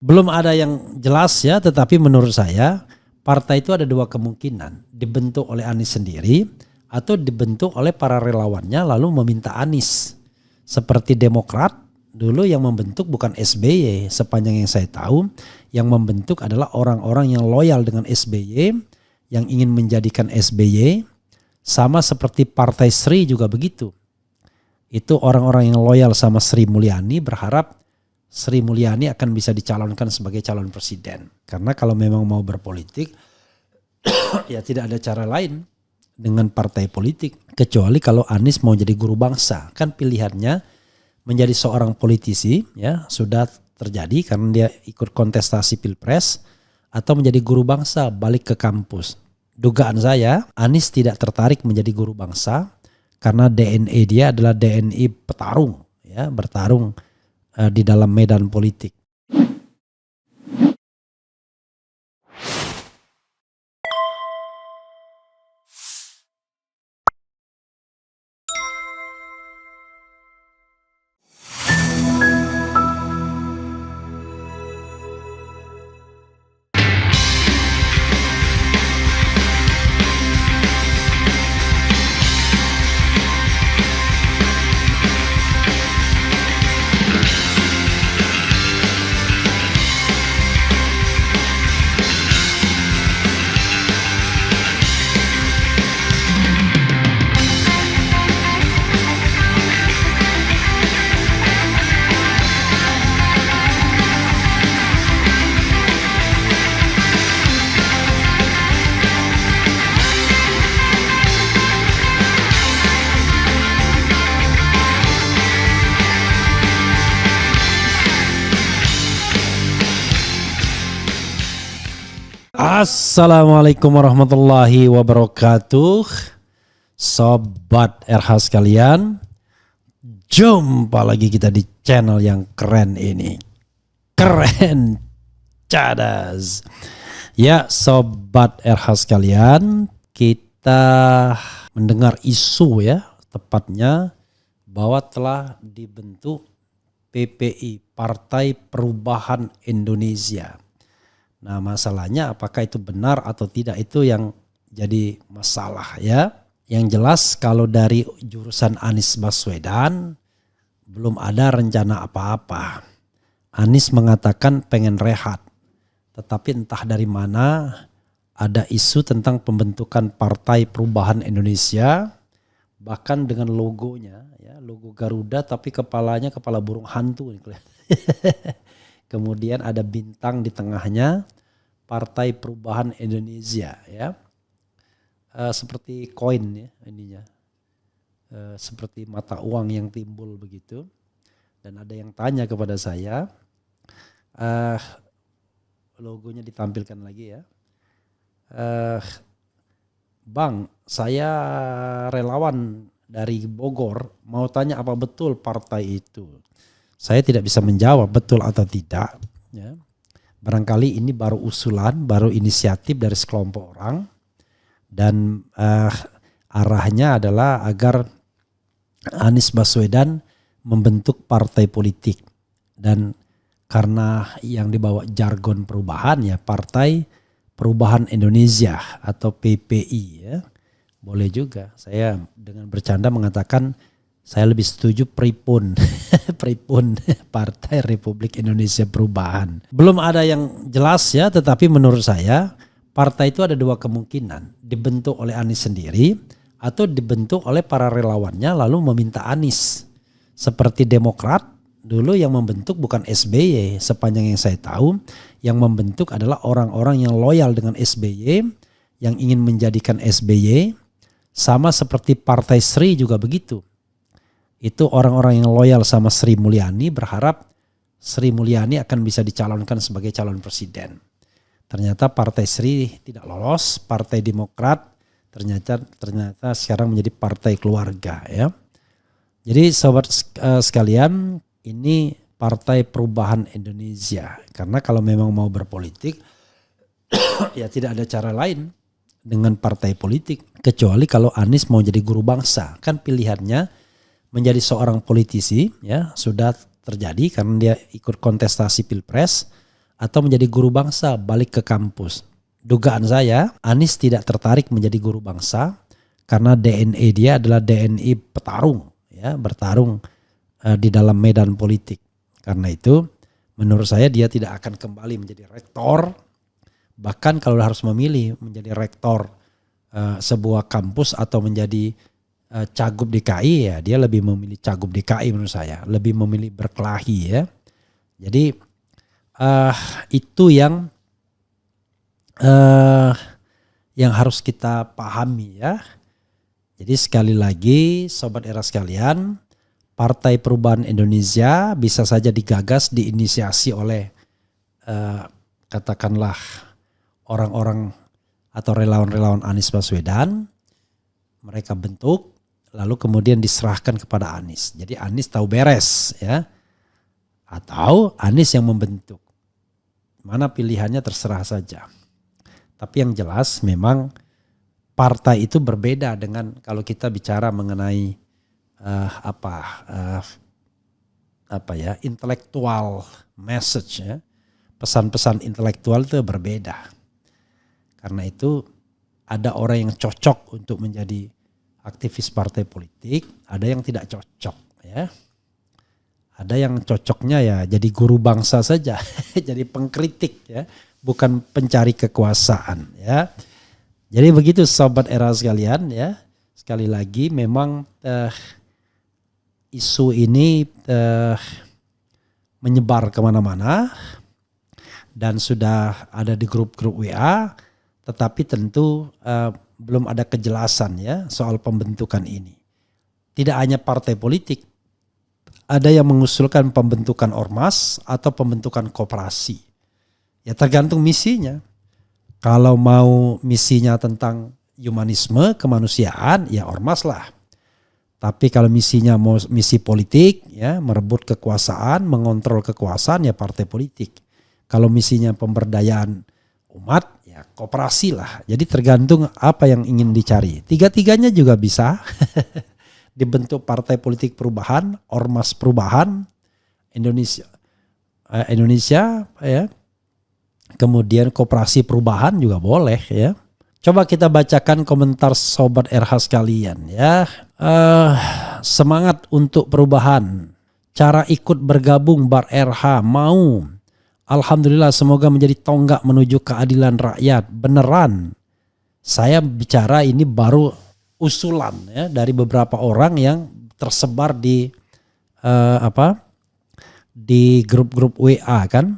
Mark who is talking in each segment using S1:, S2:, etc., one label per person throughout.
S1: Belum ada yang jelas ya, tetapi menurut saya partai itu ada dua kemungkinan. Dibentuk oleh Anies sendiri atau dibentuk oleh para relawannya lalu meminta Anies. Seperti Demokrat dulu yang membentuk bukan SBY, sepanjang yang saya tahu. Yang membentuk adalah orang-orang yang loyal dengan SBY, yang ingin menjadikan SBY. Sama seperti Partai Sri juga begitu. Itu orang-orang yang loyal sama Sri Mulyani berharap Sri Mulyani akan bisa dicalonkan sebagai calon presiden. Karena kalau memang mau berpolitik, ya tidak ada cara lain dengan partai politik. Kecuali kalau Anies mau jadi guru bangsa. Kan pilihannya menjadi seorang politisi, ya sudah terjadi karena dia ikut kontestasi pilpres. Atau menjadi guru bangsa, balik ke kampus. Dugaan saya, Anies tidak tertarik menjadi guru bangsa. Karena DNA dia adalah DNA petarung, ya bertarung di dalam medan politik. Assalamualaikum warahmatullahi wabarakatuh. Sobat RH sekalian, jumpa lagi kita di channel yang keren ini. Keren cadas. Ya Sobat RH sekalian, kita mendengar isu ya, tepatnya bahwa telah dibentuk PPI, Partai Perubahan Indonesia. Nah masalahnya apakah itu benar atau tidak, itu yang jadi masalah ya. Yang jelas kalau dari jurusan Anies Baswedan belum ada rencana apa-apa. Anies mengatakan pengen rehat. Tetapi entah dari mana ada isu tentang pembentukan Partai Perubahan Indonesia. Bahkan dengan logonya, ya, logo Garuda tapi kepalanya kepala burung hantu. Kemudian ada bintang di tengahnya, Partai Perubahan Indonesia, ya, seperti koin ya ininya, seperti mata uang yang timbul begitu. Dan ada yang tanya kepada saya, logonya ditampilkan lagi ya, Bang, saya relawan dari Bogor, mau tanya apa betul partai itu? Saya tidak bisa menjawab betul atau tidak. Ya. Barangkali ini baru usulan, baru inisiatif dari sekelompok orang. Dan arahnya adalah agar Anies Baswedan membentuk partai politik. Dan karena yang dibawa jargon perubahan ya, Partai Perubahan Indonesia atau PPI ya. Boleh juga. Saya dengan bercanda mengatakan saya lebih setuju Pripun, Pripun Partai Republik Indonesia Perubahan. Belum ada yang jelas ya, tetapi menurut saya partai itu ada dua kemungkinan. Dibentuk oleh Anies sendiri atau dibentuk oleh para relawannya lalu meminta Anies. Seperti Demokrat dulu yang membentuk bukan SBY, sepanjang yang saya tahu. Yang membentuk adalah orang-orang yang loyal dengan SBY, yang ingin menjadikan SBY. Sama seperti Partai Sri juga begitu. Itu orang-orang yang loyal sama Sri Mulyani berharap Sri Mulyani akan bisa dicalonkan sebagai calon presiden. Ternyata Partai Sri tidak lolos, Partai Demokrat ternyata sekarang menjadi partai keluarga ya. Jadi sobat sekalian, ini Partai Perubahan Indonesia. Karena kalau memang mau berpolitik ya tidak ada cara lain dengan partai politik. Kecuali kalau Anies mau jadi guru bangsa. Kan pilihannya menjadi seorang politisi ya sudah terjadi karena dia ikut kontestasi pilpres. atau menjadi guru bangsa balik ke kampus. Dugaan saya Anies tidak tertarik menjadi guru bangsa karena DNA dia adalah DNA petarung, ya, bertarung di dalam medan politik. Karena itu menurut saya dia tidak akan kembali menjadi rektor. Bahkan kalau harus memilih menjadi rektor sebuah kampus atau menjadi cagup DKI, ya dia lebih memilih cagup DKI menurut saya, lebih memilih berkelahi, ya. Jadi itu yang harus kita pahami, ya. Jadi sekali lagi Sobat Era sekalian, Partai Perubahan Indonesia bisa saja digagas, diinisiasi oleh katakanlah orang-orang atau relawan-relawan Anies Baswedan. Mereka bentuk lalu kemudian diserahkan kepada Anies. Jadi Anies tahu beres, ya. Atau Anies yang membentuk. Mana pilihannya terserah saja. Tapi yang jelas memang partai itu berbeda dengan kalau kita bicara mengenai intelektual message, ya. Pesan-pesan intelektual itu berbeda. Karena itu ada orang yang cocok untuk menjadi aktivis partai politik, ada yang tidak cocok, ya. Ada yang cocoknya ya jadi guru bangsa saja, jadi pengkritik, ya, bukan pencari kekuasaan, ya. Jadi begitu Sobat Era sekalian, ya. Sekali lagi memang isu ini menyebar kemana-mana dan sudah ada di grup-grup WA, tetapi tentu belum ada kejelasan, ya, soal pembentukan ini. Tidak hanya partai politik, ada yang mengusulkan pembentukan ormas atau pembentukan koperasi. Ya tergantung misinya. Kalau mau misinya tentang humanisme, kemanusiaan, ya ormas lah. Tapi kalau misinya mau misi politik, ya merebut kekuasaan, mengontrol kekuasaan, ya partai politik. Kalau misinya pemberdayaan umat, ya koperasi lah. Jadi tergantung apa yang ingin dicari. Tiga-tiganya juga bisa dibentuk partai politik perubahan, ormas perubahan, Indonesia, ya. Kemudian koperasi perubahan juga boleh, ya. Coba kita bacakan komentar Sobat RH sekalian, ya. Semangat untuk perubahan. Cara ikut bergabung Bar RH mau. Alhamdulillah, semoga menjadi tonggak menuju keadilan rakyat. Beneran. Saya bicara ini baru usulan, ya, dari beberapa orang yang tersebar di di grup-grup WA kan.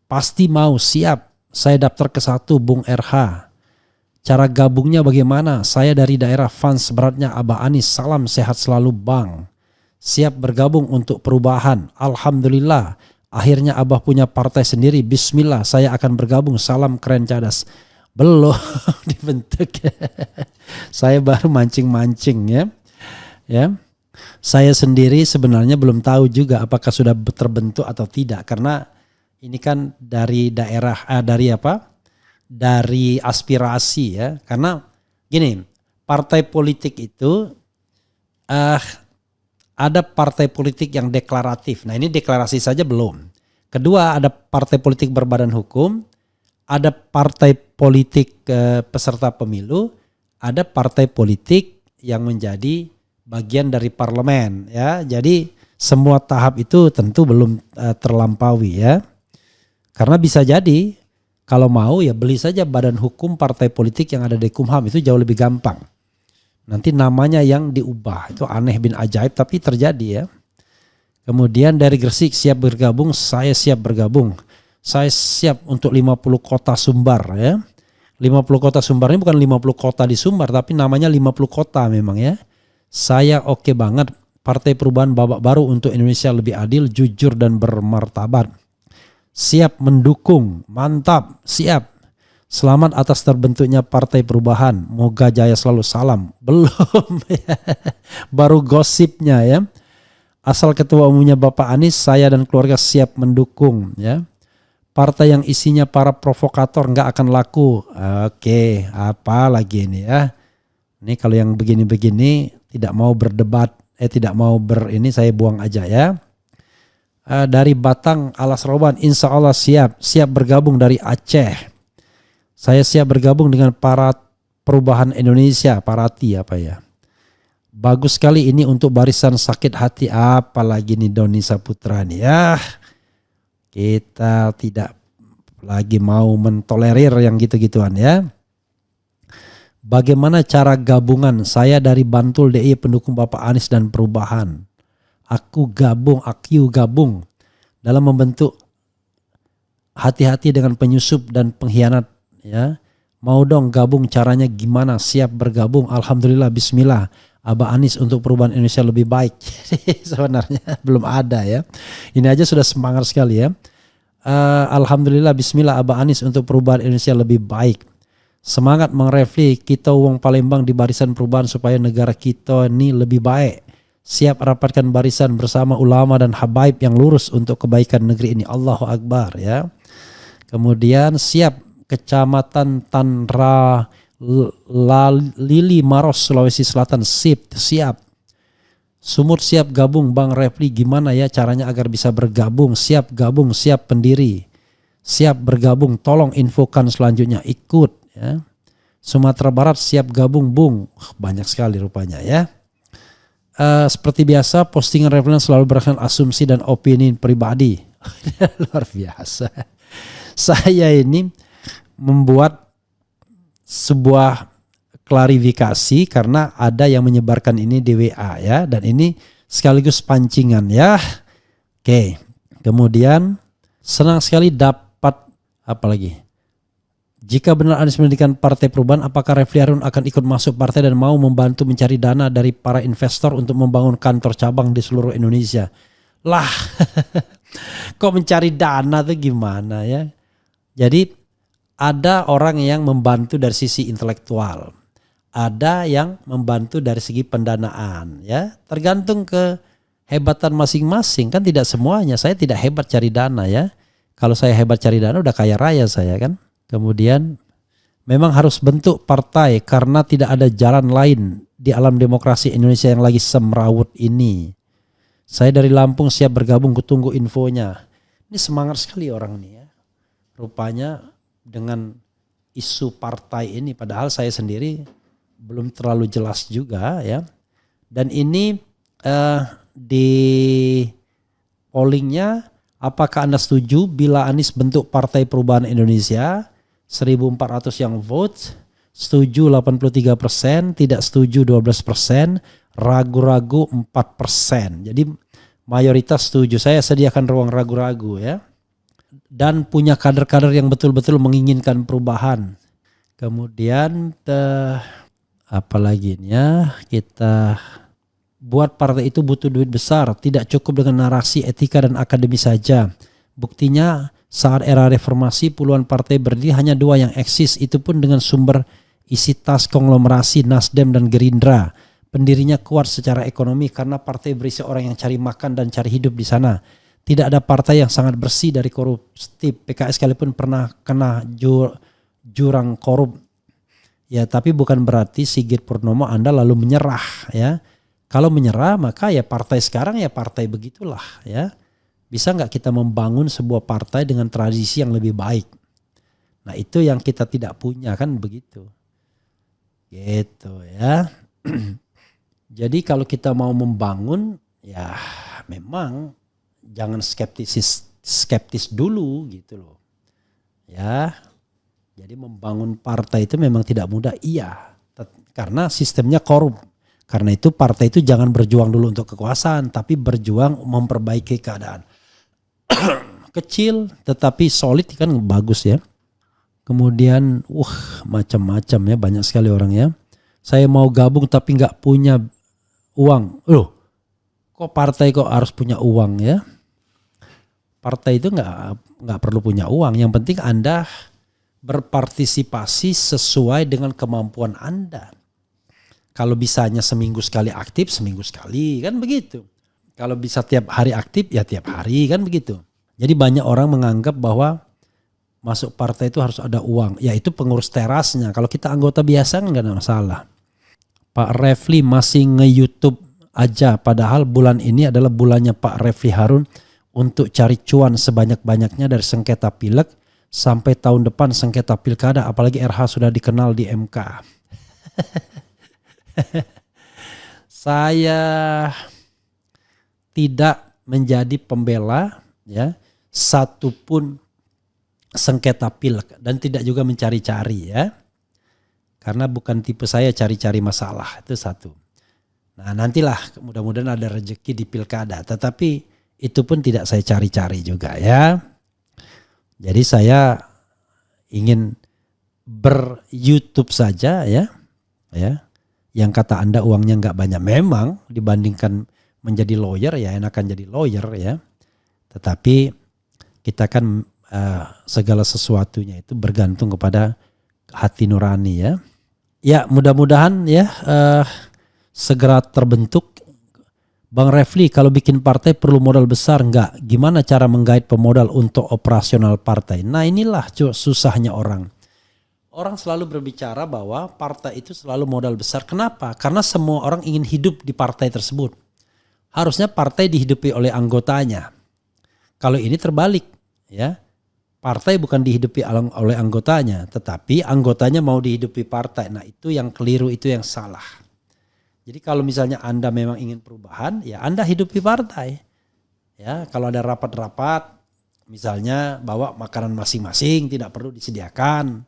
S1: Pasti mau, siap. Saya daftar ke 1 Bung RH. Cara gabungnya bagaimana? Saya dari daerah fans beratnya Abah Anies. Salam sehat selalu Bang. Siap bergabung untuk perubahan. Alhamdulillah. Akhirnya Abah punya partai sendiri. Bismillah, saya akan bergabung. Salam keren cadas. Belum dibentuk. Saya baru mancing-mancing, ya. Ya. Saya sendiri sebenarnya belum tahu juga apakah sudah terbentuk atau tidak. Karena ini kan dari daerah, dari aspirasi, ya. Karena gini, partai politik itu ada partai politik yang deklaratif. Nah ini deklarasi saja belum. Kedua, ada partai politik berbadan hukum, ada partai politik peserta pemilu, ada partai politik yang menjadi bagian dari parlemen, ya. Jadi semua tahap itu tentu belum terlampaui, ya. Karena bisa jadi kalau mau ya beli saja badan hukum partai politik yang ada di Kumham, itu jauh lebih gampang. Nanti namanya yang diubah, itu aneh bin ajaib tapi terjadi, ya. Kemudian dari Gresik, siap bergabung, saya siap bergabung. Saya siap untuk 50 kota Sumbar, ya. 50 kota Sumbar ini bukan 50 kota di Sumbar, tapi namanya 50 kota memang, ya. Saya oke banget, Partai Perubahan babak baru untuk Indonesia lebih adil, jujur dan bermartabat. Siap mendukung, mantap, siap. Selamat atas terbentuknya Partai Perubahan. Moga jaya selalu, salam. Belum, ya. Baru gosipnya, ya. Asal ketua umumnya Bapak Anies, saya dan keluarga siap mendukung, ya. Partai yang isinya para provokator nggak akan laku. Oke, apa lagi ini, ya. Ini kalau yang begini-begini tidak mau berdebat, tidak mau ini saya buang aja, ya. dari Batang Alas Roban, insya Allah siap bergabung dari Aceh. Saya siap bergabung dengan para Perubahan Indonesia, Parati apa ya. Bagus sekali ini untuk barisan sakit hati, apalagi nih Doni Saputra nih ya. Kita tidak lagi mau mentolerir yang gitu-gituan ya. Bagaimana cara gabungan? Saya dari Bantul DI pendukung Bapak Anies dan Perubahan. Aku gabung dalam membentuk hati-hati dengan penyusup dan pengkhianat ya. Mau dong gabung, caranya gimana? Siap bergabung. Alhamdulillah, bismillah. Abah Anies untuk Perubahan Indonesia lebih baik. Sebenarnya belum ada ya. Ini aja sudah semangat sekali ya. Alhamdulillah, bismillah, Abah Anies untuk Perubahan Indonesia lebih baik. Semangat Mang Refli, kita uang Palembang di barisan perubahan supaya negara kita ini lebih baik. Siap rapatkan barisan bersama ulama dan habaib yang lurus untuk kebaikan negeri ini. Allahu Akbar ya. Kemudian siap Kecamatan Tanra Lili Maros Sulawesi Selatan, siap. Sumut siap gabung. Bang Refli gimana ya caranya agar bisa bergabung? Siap gabung, siap pendiri. Siap bergabung, tolong infokan selanjutnya, ikut ya. Sumatera Barat siap gabung Bung. Banyak sekali rupanya ya. Seperti biasa postingan Refli selalu berdasarkan asumsi dan opini pribadi. Luar biasa. Saya ini membuat sebuah klarifikasi karena ada yang menyebarkan ini di WA ya, dan ini sekaligus pancingan ya. Oke. Kemudian senang sekali dapat apa lagi? Jika benar Anies mendirikan Partai Perubahan, apakah Refli Harun akan ikut masuk partai dan mau membantu mencari dana dari para investor untuk membangun kantor cabang di seluruh Indonesia? Lah, kok mencari dana tuh gimana ya? Jadi ada orang yang membantu dari sisi intelektual, ada yang membantu dari segi pendanaan ya. Tergantung kehebatan masing-masing, kan tidak semuanya. Saya tidak hebat cari dana ya. Kalau saya hebat cari dana udah kaya raya saya kan. Kemudian memang harus bentuk partai karena tidak ada jalan lain di alam demokrasi Indonesia yang lagi semrawut ini. Saya dari Lampung siap bergabung, kutunggu infonya. Ini semangat sekali orang ini ya. Rupanya dengan isu partai ini, padahal saya sendiri belum terlalu jelas juga ya. Dan ini di pollingnya, apakah Anda setuju bila Anies bentuk Partai Perubahan Indonesia? 1.400 yang vote, setuju 83%, tidak setuju 12%, ragu-ragu 4%. Jadi mayoritas setuju. Saya sediakan ruang ragu-ragu ya. Dan punya kader-kader yang betul-betul menginginkan perubahan. Kemudian apalagi ya, kita buat partai itu butuh duit besar, tidak cukup dengan narasi, etika dan akademi saja. Buktinya saat era reformasi puluhan partai berdiri, hanya 2 yang eksis, itu pun dengan sumber isi tas konglomerasi Nasdem dan Gerindra. Pendirinya kuat secara ekonomi karena partai berisi orang yang cari makan dan cari hidup di sana. Tidak ada partai yang sangat bersih dari korupsi. PKS sekalipun pernah kena jurang korup. Ya, tapi bukan berarti Sigit Purnomo Anda lalu menyerah ya. Kalau menyerah maka ya partai sekarang ya partai begitulah ya. Bisa nggak kita membangun sebuah partai dengan tradisi yang lebih baik? Nah itu yang kita tidak punya kan begitu. Gitu ya. Jadi kalau kita mau membangun ya memang jangan skeptis dulu gitu loh. Ya. Jadi membangun partai itu memang tidak mudah, iya. Karena sistemnya korup. Karena itu partai itu jangan berjuang dulu untuk kekuasaan, tapi berjuang memperbaiki keadaan. Kecil tetapi solid kan bagus ya. Kemudian macam-macam ya, banyak sekali orang ya. Saya mau gabung tapi nggak punya uang. Loh, kok partai kok harus punya uang ya? Partai itu nggak perlu punya uang. Yang penting Anda berpartisipasi sesuai dengan kemampuan Anda. Kalau bisanya seminggu sekali aktif, seminggu sekali kan begitu. Kalau bisa tiap hari aktif ya tiap hari kan begitu. Jadi banyak orang menganggap bahwa masuk partai itu harus ada uang. Ya itu pengurus terasnya. Kalau kita anggota biasa nggak ada masalah. Pak Refli masih nge-YouTube aja. Padahal bulan ini adalah bulannya Pak Refli Harun untuk cari cuan sebanyak-banyaknya dari sengketa pileg sampai tahun depan sengketa pilkada, apalagi RH sudah dikenal di MK. Saya tidak menjadi pembela ya satupun sengketa pileg dan tidak juga mencari-cari ya. Karena bukan tipe saya cari-cari masalah, itu satu. Nah nantilah mudah-mudahan ada rezeki di pilkada, tetapi itu pun tidak saya cari-cari juga ya. Jadi saya ingin ber-YouTube saja ya. Yang kata Anda uangnya nggak banyak, memang dibandingkan menjadi lawyer ya enakan jadi lawyer ya. Tetapi kita kan segala sesuatunya itu bergantung kepada hati nurani ya. Ya mudah-mudahan ya segera terbentuk. Bang Refli, kalau bikin partai perlu modal besar enggak? Gimana cara menggait pemodal untuk operasional partai? Nah inilah susahnya orang. Orang selalu berbicara bahwa partai itu selalu modal besar. Kenapa? Karena semua orang ingin hidup di partai tersebut. Harusnya partai dihidupi oleh anggotanya. Kalau ini terbalik ya. Partai bukan dihidupi oleh anggotanya, tetapi anggotanya mau dihidupi partai. Nah itu yang keliru, itu yang salah. Jadi kalau misalnya Anda memang ingin perubahan, ya Anda hidupi partai. Ya, kalau ada rapat-rapat, misalnya bawa makanan masing-masing tidak perlu disediakan,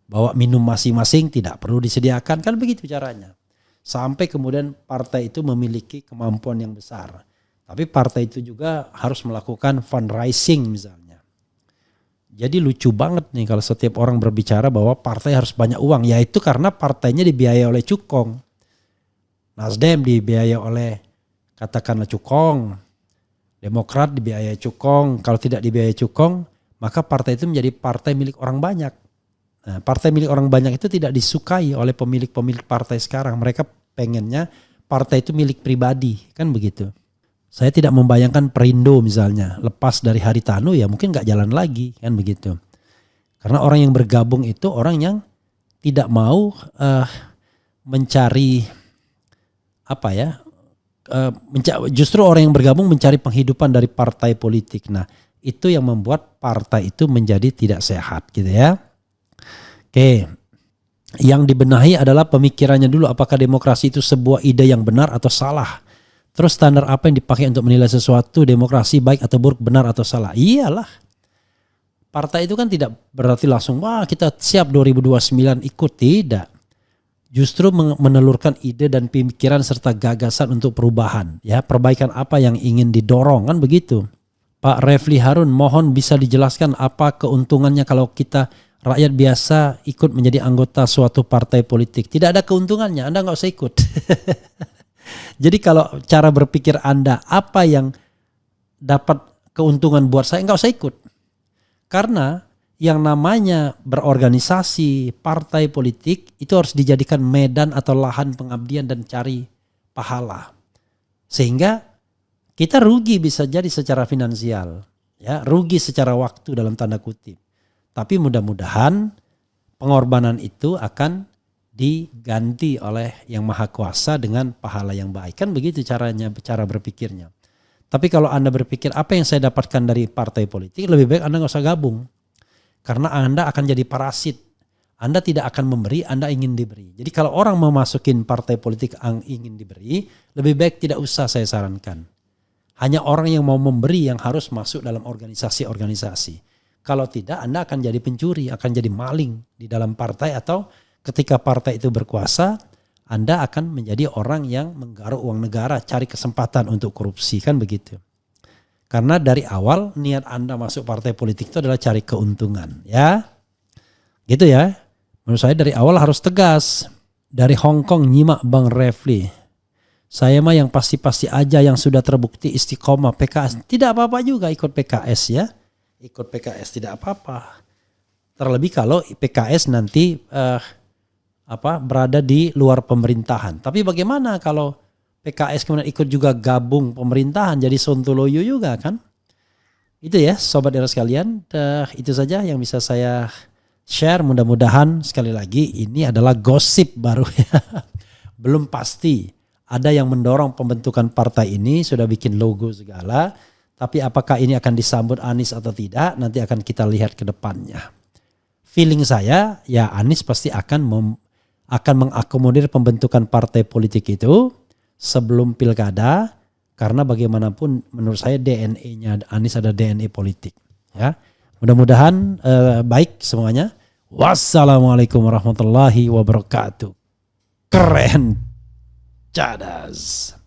S1: bawa minum masing-masing tidak perlu disediakan, kan begitu caranya. Sampai kemudian partai itu memiliki kemampuan yang besar. Tapi partai itu juga harus melakukan fundraising misalnya. Jadi lucu banget nih kalau setiap orang berbicara bahwa partai harus banyak uang. Ya itu karena partainya dibiayai oleh cukong. Nasdem dibiayai oleh katakanlah cukong. Demokrat dibiayai cukong. Kalau tidak dibiayai cukong, maka partai itu menjadi partai milik orang banyak. Nah, partai milik orang banyak itu tidak disukai oleh pemilik-pemilik partai sekarang. Mereka pengennya partai itu milik pribadi, kan begitu. Saya tidak membayangkan Perindo misalnya lepas dari Haritanu ya mungkin gak jalan lagi, kan begitu. Karena orang yang bergabung itu orang yang tidak mau mencari apa ya, justru orang yang bergabung mencari penghidupan dari partai politik. Nah itu yang membuat partai itu menjadi tidak sehat gitu ya. Oke, yang dibenahi adalah pemikirannya dulu, apakah demokrasi itu sebuah ide yang benar atau salah. Terus standar apa yang dipakai untuk menilai sesuatu, demokrasi baik atau buruk, benar atau salah. Iyalah, partai itu kan tidak berarti langsung wah kita siap 2029 ikut, tidak. Justru menelurkan ide dan pemikiran serta gagasan untuk perubahan. Ya, perbaikan apa yang ingin didorong, kan begitu. Pak Refli Harun, mohon bisa dijelaskan apa keuntungannya kalau kita rakyat biasa ikut menjadi anggota suatu partai politik. Tidak ada keuntungannya, Anda nggak usah ikut. Jadi kalau cara berpikir Anda apa yang dapat keuntungan buat saya, nggak usah ikut. Karena yang namanya berorganisasi, partai politik itu harus dijadikan medan atau lahan pengabdian dan cari pahala. Sehingga kita rugi bisa jadi secara finansial, ya, rugi secara waktu dalam tanda kutip. Tapi mudah-mudahan pengorbanan itu akan diganti oleh Yang Maha Kuasa dengan pahala yang baik. Kan begitu caranya, cara berpikirnya. Tapi kalau Anda berpikir apa yang saya dapatkan dari partai politik, lebih baik Anda nggak usah gabung. Karena Anda akan jadi parasit. Anda tidak akan memberi, Anda ingin diberi. Jadi kalau orang mau masukin partai politik yang ingin diberi, lebih baik tidak usah, saya sarankan. Hanya orang yang mau memberi yang harus masuk dalam organisasi-organisasi. Kalau tidak, Anda akan jadi pencuri, akan jadi maling di dalam partai, atau ketika partai itu berkuasa, Anda akan menjadi orang yang menggaruk uang negara, cari kesempatan untuk korupsi, kan begitu. Karena dari awal niat Anda masuk partai politik itu adalah cari keuntungan, ya. Gitu ya. Menurut saya dari awal harus tegas. Dari Hong Kong nyimak Bang Refli. Saya mah yang pasti-pasti aja yang sudah terbukti istiqomah PKS. Tidak apa-apa juga ikut PKS ya. Ikut PKS tidak apa-apa. Terlebih kalau PKS nanti berada di luar pemerintahan. Tapi bagaimana kalau PKS kemudian ikut juga gabung pemerintahan jadi sontoloyo juga kan? Itu ya sobat era sekalian. Itu saja yang bisa saya share. Mudah-mudahan sekali lagi ini adalah gosip baru ya. Belum pasti. Ada yang mendorong pembentukan partai ini, sudah bikin logo segala. Tapi apakah ini akan disambut Anies atau tidak, nanti akan kita lihat ke depannya. Feeling saya, ya Anies pasti akan mengakomodir pembentukan partai politik itu sebelum pilkada, karena bagaimanapun menurut saya DNA-nya Anies ada DNA politik. Ya, mudah-mudahan baik semuanya. Wassalamualaikum warahmatullahi wabarakatuh. Keren, cadas.